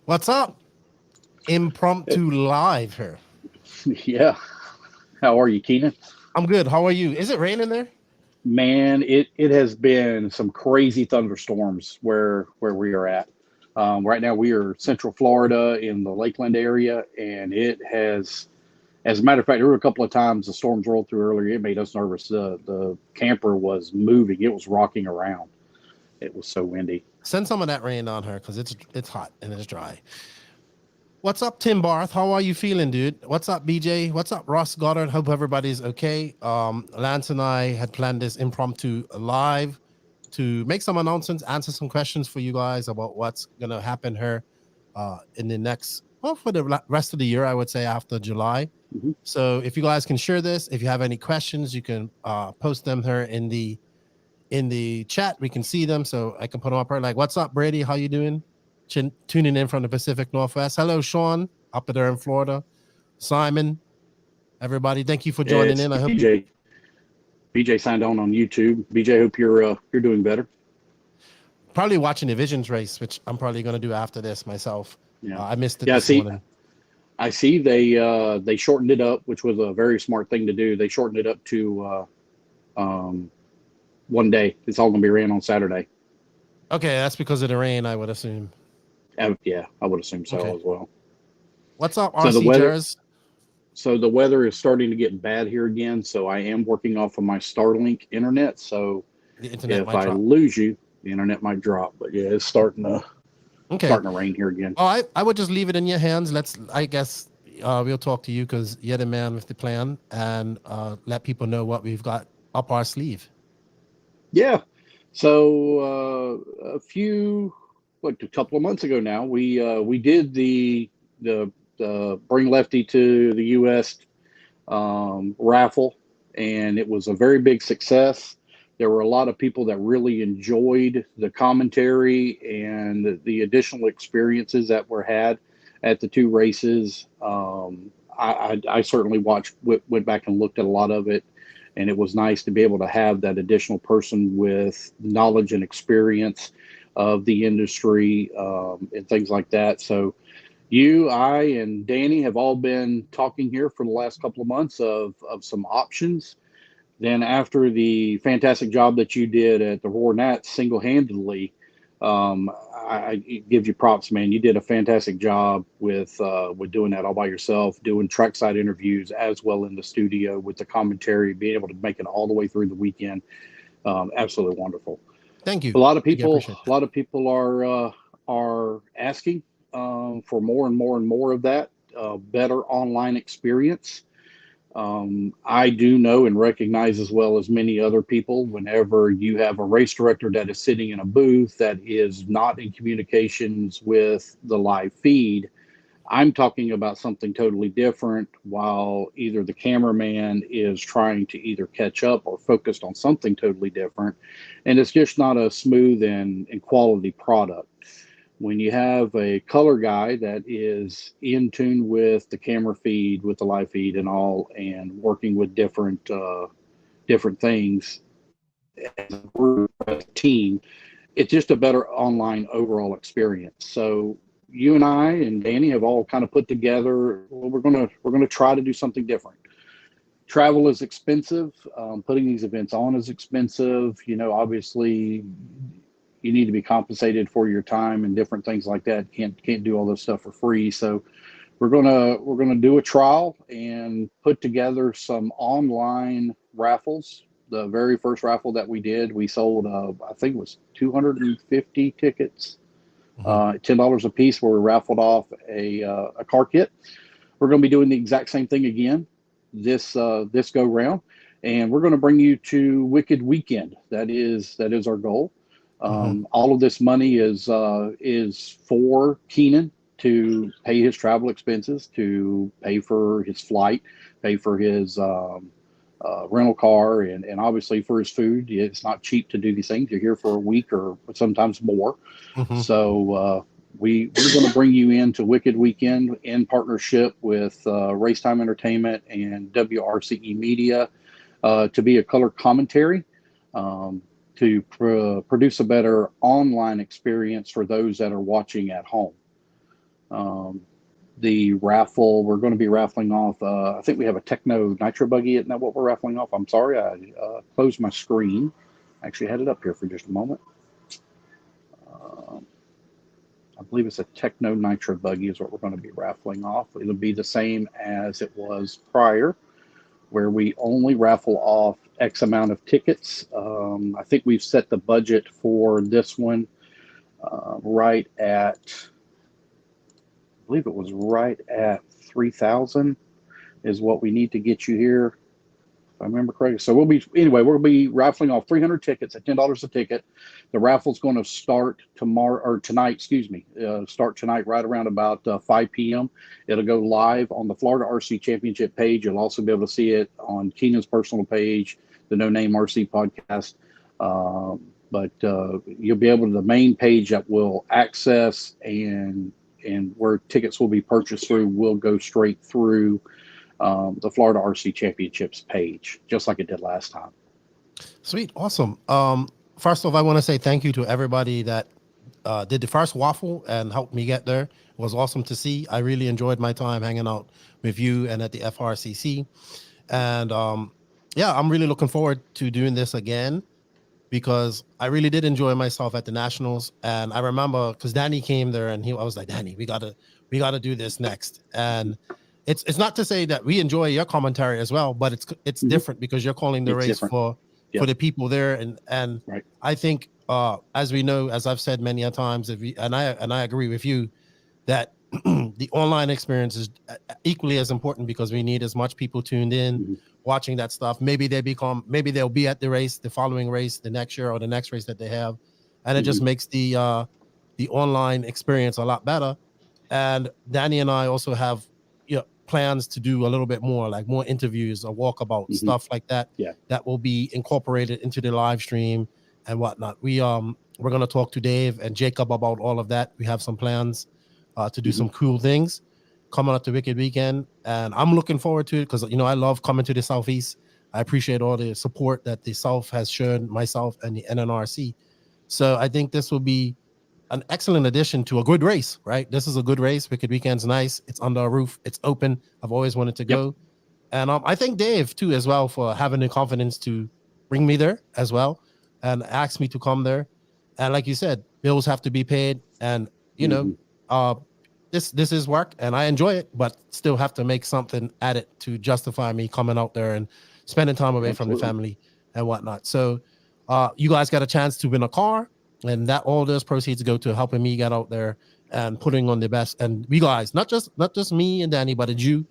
What's up? Impromptu live here. Yeah. How are you, Keenan? I'm good. How are you? Is it raining there? Man, it has been some crazy thunderstorms where we are at. Right now, we are Central Florida in the Lakeland area, and it has, as a matter of fact, there were a couple of times the storms rolled through earlier. It made us nervous. The camper was moving; it was rocking around. It was so windy. Send some of that rain on her because it's hot and it's dry. What's up, Tim Barth? How are you feeling, dude? What's up, BJ? What's up, Ross Goddard? Hope everybody's okay. Lance and I had planned this impromptu live to make some announcements, answer some questions for you guys about what's gonna happen here in the next, well, for the rest of the year, I would say after July. Mhm. So if you guys can share this, if you have any questions, you can post them here in the chat. We can see them, so I can put them up here. Like, what's up, Brady? How you doing? Tuning in from the Pacific Northwest. Hello, Sean, up there in Florida. Simon, everybody, thank you for joining It's in. I hope you BJ. BJ signed on YouTube. BJ, hope you're doing better. probably watching the Visions race, which I'm probably going to do after this myself. Yeah. I missed it Yeah. this See, morning. I see they shortened it up, which was a very smart thing to do. They shortened it up to um, one day. It's all going to be ran on Saturday. Okay, that's because of the rain, I would assume. Yeah, I would assume so Okay. as well. What's up, So the RC weather, Jers? the weather is starting to get bad here again. So I am working off of my Starlink internet. So The internet if might I drop. lose you, the internet might drop. But yeah, it's Okay. starting to rain here again. Oh, I would just leave it in your hands. I guess we'll talk to you because you're the man with the plan and let people know what we've got up our sleeve. Yeah. So a couple of months ago now, we did the Bring Lefty to the U.S. Raffle, and it was a very big success. There were a lot of people that really enjoyed the commentary and the additional experiences that were had at the two races. I certainly went back and looked at a lot of it, and it was nice to be able to have that additional person with knowledge and experience of the industry and things like that. So you, I, and Danny have all been talking here for the last couple of months of some options. Then, after the fantastic job that you did at the Roar Nats single handedly, I give you props, man. You did a fantastic job with doing that all by yourself, doing trackside interviews as well in the studio with the commentary, being able to make it all the way through the weekend. Absolutely wonderful. Thank you. A lot of Thank you. I people, appreciate a that. lot of people are asking for more and more and more of that better online experience. I do know and recognize as well as many other people, whenever you have a race director that is sitting in a booth that is not in communications with the live feed, I'm talking about something totally different while either the cameraman is trying to either catch up or focused on something totally different. And it's just not a smooth and quality product. When you have a color guy that is in tune with the camera feed, with the live feed and all, and working with different things as a group, as a team, it's just a better online overall experience. So you and I and Danny have all kind of put together. Well, we're gonna try to do something different. Travel is expensive. Putting these events on is expensive. Obviously, you need to be compensated for your time and different things like that. Can't do all this stuff for free. So we're gonna do a trial and put together some online raffles. The very first raffle that we did, we sold I think it was 250 tickets, Mhm. $10 a piece, where we raffled off a car kit. We're going to be doing the exact same thing again this go round, and we're going to bring you to Wicked Weekend. That is our goal. Mhm. All of this money is for Keenan to pay his travel expenses, to pay for his flight, pay for his rental car, and obviously for his food. It's not cheap to do these things. You're here for a week or sometimes more. Mhm. So we're going to bring you into Wicked Weekend in partnership with Racetime Entertainment and WRCE Media to be a color commentary. To produce a better online experience for those that are watching at home. The raffle, we're going to be raffling off. I think we have a Techno Nitro buggy. Isn't that what we're raffling off? I'm sorry, I closed my screen. Actually, had it up here for just a moment. I believe it's a Techno Nitro buggy is what we're going to be raffling off. It'll be the same as it was prior, where we only raffle off X amount of tickets. I think we've set the budget for this one right at, I believe it was right at 3,000 is what we need to get you here, if I remember correctly. So we'll be raffling off 300 tickets at $10 a ticket. The raffle's going to start tomorrow or tonight, excuse me, start tonight right around about 5 p.m. It'll go live on the Florida RC Championship page. You'll also be able to see it on Keenan's personal page, the No Name RC podcast. But you'll be able to, the main page that will access and where tickets will be purchased through will go straight through the Florida RC Championships page, just like it did last time. Sweet. Awesome. First off, I want to say thank you to everybody that did the first waffle and helped me get there. It was awesome to see. I really enjoyed my time hanging out with you and at the FRCC. And yeah, I'm really looking forward to doing this again, because I really did enjoy myself at the Nationals. And I remember because Danny came there and I was like, Danny, we gotta do this next. And it's not to say that we enjoy your commentary as well, but it's different because you're calling the race for the people there. And right. I think as we know, as I've said many a times, and I agree with you that the online experience is equally as important, because we need as much people tuned in, watching that stuff. Maybe they'll be at the race, the following race, the next year, or the next race that they have, and it just makes the online experience a lot better. And Danny and I also have plans to do a little bit more, like more interviews or walkabout stuff like that. Yeah, that will be incorporated into the live stream and whatnot. We're going to talk to Dave and Jacob about all of that. We have some plans to do some cool things coming up to Wicked Weekend, and I'm looking forward to it because I love coming to the Southeast. I appreciate all the support that the South has shown myself and the NNRC. So I think this will be an excellent addition to a good race, right? This is a good race. Wicked Weekend's nice. It's under a roof. It's open. I've always wanted to go. And I thank Dave too as well for having the confidence to bring me there as well and ask me to come there. And like you said, bills have to be paid, and this is work and I enjoy it, but still have to make something at it to justify me coming out there and spending time away from the family and whatnot. So you guys got a chance to win a car, and that all those proceeds go to helping me get out there and putting on the best. And we guys, not just me and Danny, but you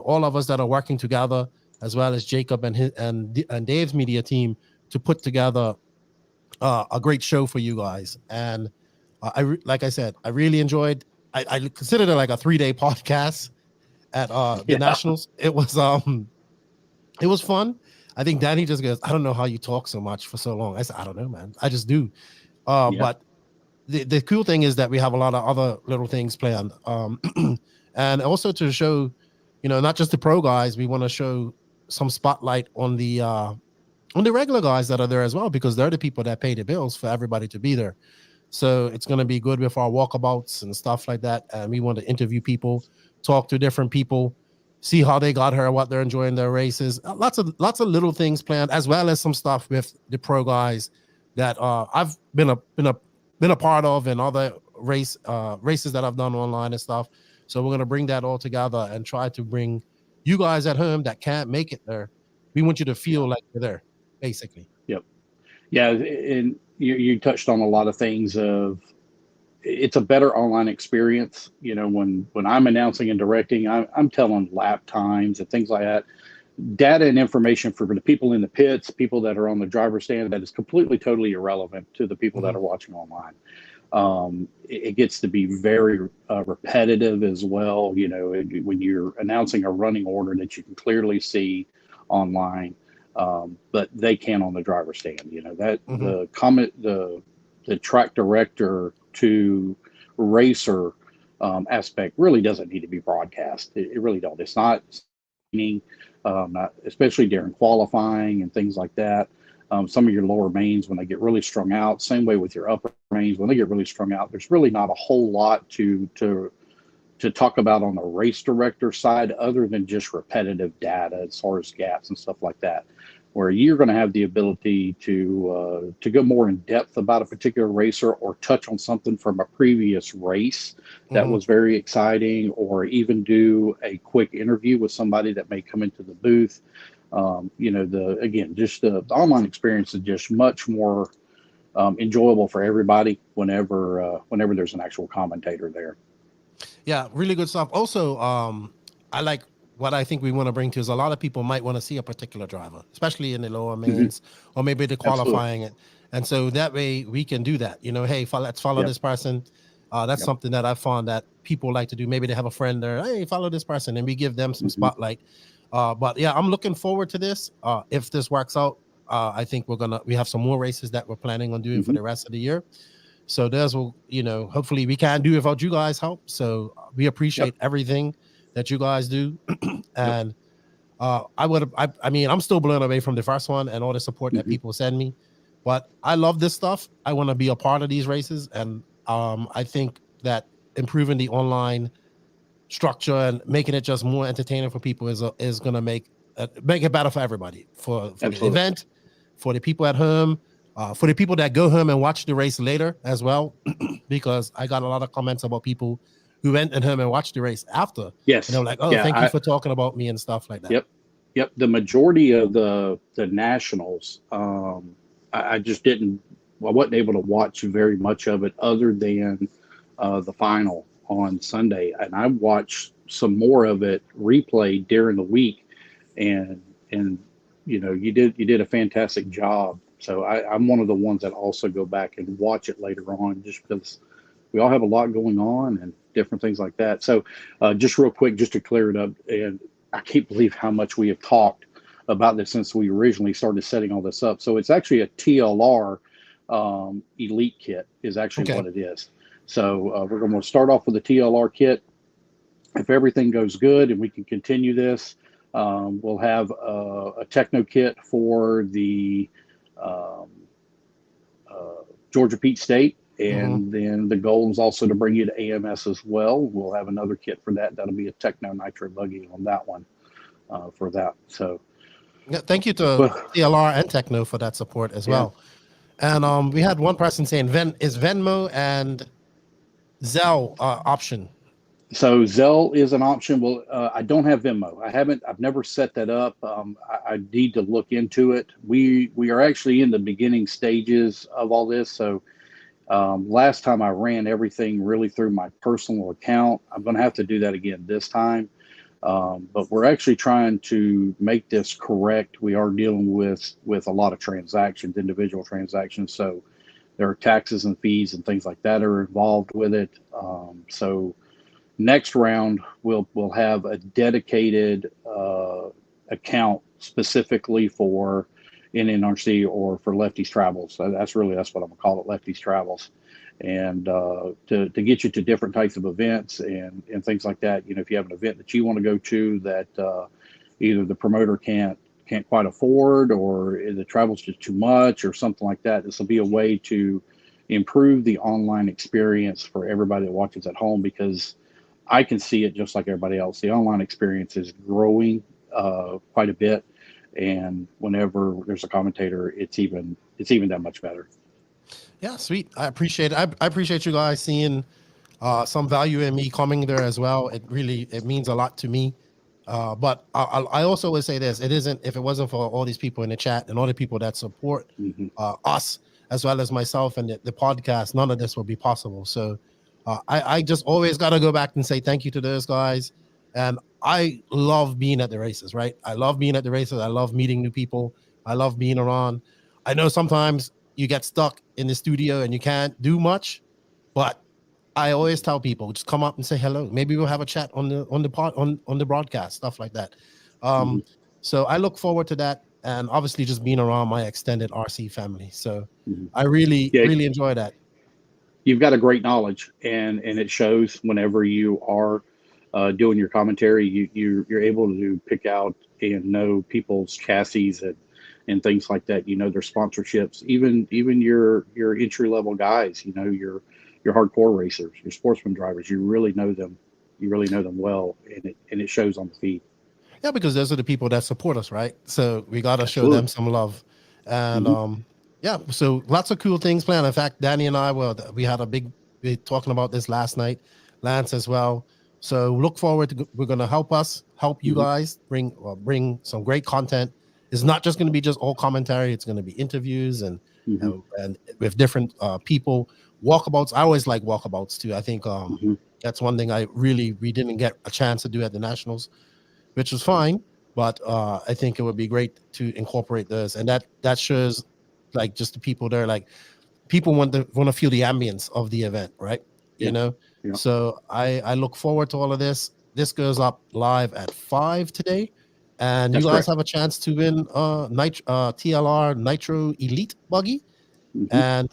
all of us that are working together, as well as Jacob and his and Dave's media team, to put together a great show for you guys. And like I said, I really enjoyed. I considered it like a 3-day podcast at the Nationals. It was fun. I think Danny just goes, I don't know how you talk so much for so long. I said, I don't know, man. I just do. But the cool thing is that we have a lot of other little things planned. And also to show, not just the pro guys, we want to show some spotlight on the regular guys that are there as well, because they're the people that pay the bills for everybody to be there. So it's going to be good with our walkabouts and stuff like that. And we want to interview people, talk to different people, see how they got here, what they're enjoying their races. Lots of little things planned, as well as some stuff with the pro guys that I've been a part of, and other races that I've done online and stuff. So we're going to bring that all together and try to bring you guys at home that can't make it there. We want you to feel like you're there, basically. Yep. Yeah, and you touched on a lot of things. It's a better online experience. When I'm announcing and directing, I'm telling lap times and things like that. Data and information for the people in the pits, people that are on the driver's stand, that is completely, totally irrelevant to the people that are watching online. It gets to be very repetitive as well. When you're announcing a running order that you can clearly see online, but they can on the driver's stand. The track director to racer aspect really doesn't need to be broadcast. It really don't. It's not, especially during qualifying and things like that. Some of your lower mains, when they get really strung out, same way with your upper mains, when they get really strung out, there's really not a whole lot to to talk about on the race director side, other than just repetitive data as far as gaps and stuff like that, where you're going to have the ability to go more in depth about a particular racer, or touch on something from a previous race that Mhm. was very exciting, or even do a quick interview with somebody that may come into the booth. The online experience is just much more enjoyable for everybody whenever there's an actual commentator there. Yeah, really good stuff. Also, I like what I think we want to bring to is a lot of people might want to see a particular driver, especially in the lower Hmm. mains or maybe the Absolutely. qualifying it. And so that way we can do that. Hey, let's follow Yep. this person. That's Yep. something that I found that people like to do. Maybe they have a friend there, hey, follow this person, and we give them some Hmm. spotlight. But yeah, I'm looking forward to this. If this works out, I think we have some more races that we're planning on doing for Hmm. the rest of the year. So those will, hopefully we can't do without you guys' help. So we Yep. appreciate everything that you guys do. Yep. And I mean, I'm still blown away from the first one and all the support that Hmm. people send me. But I love this stuff. I want to be a part of these races. And I think that improving the online structure and making it just more entertaining for people is going to make it better for everybody, for the Absolutely. event, for the people at home, for the people that go home and watch the race later as well, because I got a lot of comments about people who went at home and watched the race after, and they're Yes. like, "Oh, Yeah. thank you for talking about me and stuff like that." Yep. Yep. The majority of the nationals, I just didn't. I wasn't able to watch very much of it, other than the final on Sunday, and I watched some more of it replayed during the week, and you did a fantastic job. So I'm one of the ones that also go back and watch it later on, just because we all have a lot going on and different things like that. So just real quick, just to clear it up, and I can't believe how much we have talked about this since we originally started setting all this up. So it's actually a TLR Elite kit is actually Okay. what it is. So we're going to start off with the TLR kit. If everything goes good and we can continue this, we'll have a Techno kit for the um, Georgia Pete State. Mm-hmm. And then the goal is also to bring you to AMS as well. We'll have another kit for that. That'll be a Techno Nitro buggy on that one for that. So, Yeah, thank you to well, CLR and Techno for that support as yeah. well. And we had one person saying is Venmo and Zelle option. So Zelle is an option. Well, I don't have Venmo. I've never set that up. I need to look into it. We are actually in the beginning stages of all this. So last time I ran everything really through my personal account. I'm going to have to do that again this time. But we're actually trying to make this correct. We are dealing with a lot of transactions, individual transactions. So there are taxes and fees and things like that are involved with it. So next round we'll have a dedicated account specifically for NNRC or for Lefty's Travels. So that's what I'm gonna call it, Lefty's Travels, and to get you to different types of events and things like that. If you have an event that you want to go to that either the promoter can't quite afford, or the travel's just too much, or something like that, this will be a way to improve the online experience for everybody that watches at home, because I can see it just like everybody else. The online experience is growing quite a bit, and whenever there's a commentator, it's even that much better. Yeah, sweet. I appreciate it. I appreciate you guys seeing some value in me coming there as well. It means a lot to me. But I also would say this: it isn't if it wasn't for all these people in the chat and all the people that support Hmm. us as well as myself and the podcast, none of this would be possible. So I just always got to go back and say thank you to those guys. And I love being at the races, right? I love being at the races. I love meeting new people. I love being around. I know sometimes you get stuck in the studio and you can't do much, but I always tell people just come up and say hello. Maybe we'll have a chat on the broadcast, stuff like that. Hmm. Um, so I look forward to that, and obviously just being around my extended RC family. So Hmm. I really Yeah, really enjoy that. you've got a great knowledge, and it shows whenever you are doing your commentary. You're able to pick out and know people's chassis and things like that. Their sponsorships, even your entry level guys. Your hardcore racers, your sportsman drivers. You really know them. You really know them well, and it shows on the feed. Yeah, because those are the people that support us, right? So we got to show Absolutely. them some love. And Mm-hmm. yeah, so lots of cool things planned. In fact, Danny and I, we had a we talking about this last night, Lance as well. So look forward to, we're going to help you Mm-hmm. guys bring some great content. It's not just going to be just all commentary. It's going to be interviews Mm-hmm. and with different people, walkabouts. I always like walkabouts too. I think Mm-hmm. that's one thing we didn't get a chance to do at the Nationals, which was fine. But I think it would be great to incorporate those, and that shows like just the people there, like people want to feel the ambience of the event, right? Yeah. You know, Yeah. so I look forward to all of this. This goes up live at 5 today, and you That's guys correct. have a chance to win TLR Nitro Elite buggy, Mm-hmm. and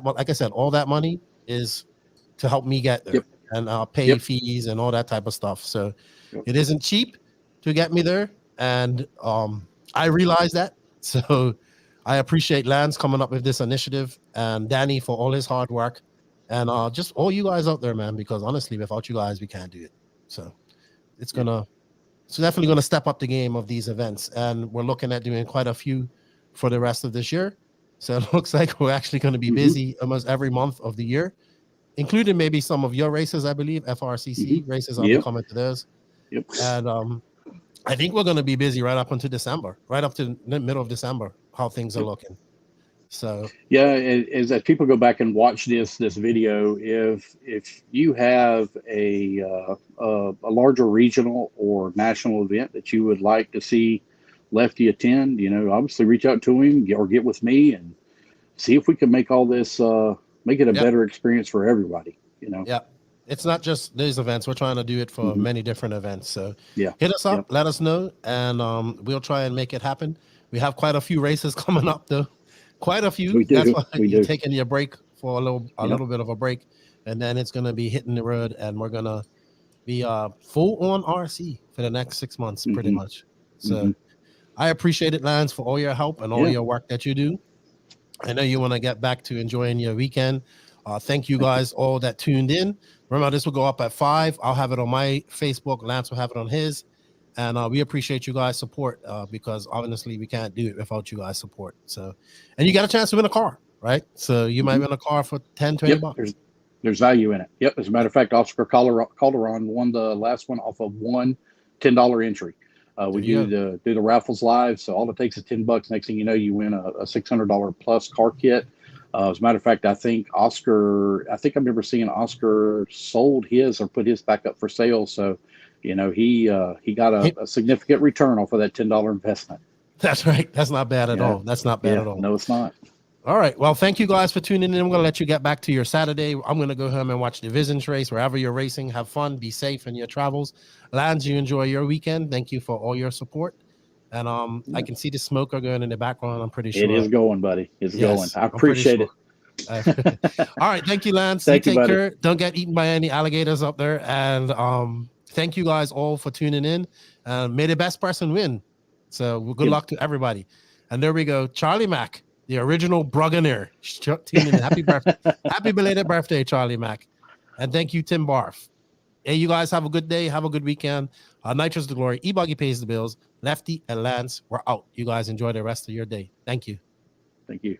like I said, all that money is to help me get there Yep. and pay Yep. fees and all that type of stuff. So Yep. it isn't cheap to get me there, and I realize that. So I appreciate Lance coming up with this initiative and Danny for all his hard work, and just all you guys out there, man. Because honestly, without you guys, we can't do it. So it's Yep. definitely gonna step up the game of these events, and we're looking at doing quite a few for the rest of this year. So it looks like we're actually going to be Mm-hmm. busy almost every month of the year, including maybe some of your races. I believe Mm-hmm. FRCC races. I'll be Yep. coming to those, Yep. and I think we're going to be busy right up until December, right up to the middle of December. How things are Yep. looking. So Yeah, as people go back and watch this video, if you have a larger regional or national event that you would like to see Lefty attend, obviously reach out to him or get with me and see if we can make all this make it a yeah, better experience for everybody. yeah. It's not just these events. We're trying to do it for Mm-hmm. many different events. So Yeah. hit us up, Yep. let us know, and we'll try and make it happen. We have quite a few races coming up, though. Quite a few. We That's do. why We you're do. taking your break for a Yep. little bit of a break, and then it's gonna be hitting the road, and we're gonna be full on RC for the next 6 months, pretty Mm-hmm. much. Mm-hmm. So I appreciate it, Lance, for all your help and all Yeah. your work that you do. I know you want to get back to enjoying your weekend. Thank you Thank you. guys all that tuned in. Remember, this will go up at 5. I'll have it on my Facebook. Lance will have it on his. And we appreciate you guys' support because honestly, we can't do it without you guys' support. So, and you got a chance to win a car, right? So you might Mm-hmm. win a car for 10, 20 Yep. bucks. There's value in it. Yep. As a matter of fact, Oscar Calderon won the last one off of one $10 entry. We There you go. do the raffles live, so all it takes is $10. Next thing you know, you win a $600 plus car kit. As a matter of fact, I think I remember seeing Oscar sold his or put his back up for sale. So, he got a significant return off of that $10 investment. That's right. That's not bad at Yeah. all. That's not bad Yeah. at all. No, it's not. All right. Well, thank you guys for tuning in. I'm going to let you get back to your Saturday. I'm going to go home and watch the Visions race. Wherever you're racing, have fun, be safe in your travels. Lance, you enjoy your weekend. Thank you for all your support. And I can see the smoker going in the background. I'm pretty sure It is going, buddy. It's going. I I'm pretty appreciate sure. it. All right. Thank you, Lance. Thank you, take buddy. care. Don't get eaten by any alligators up there. And thank you guys all for tuning in. May the best person win. So good luck to everybody. And there we go. Charlie Mack, the original Bruggener. Tuning in. Happy birthday. Happy belated birthday, Charlie Mack. And thank you, Tim Barth. Hey, you guys have a good day. Have a good weekend. Nitro's the glory. E-Buggy pays the bills. Lefty and Lance, we're out. You guys enjoy the rest of your day. Thank you. Thank you.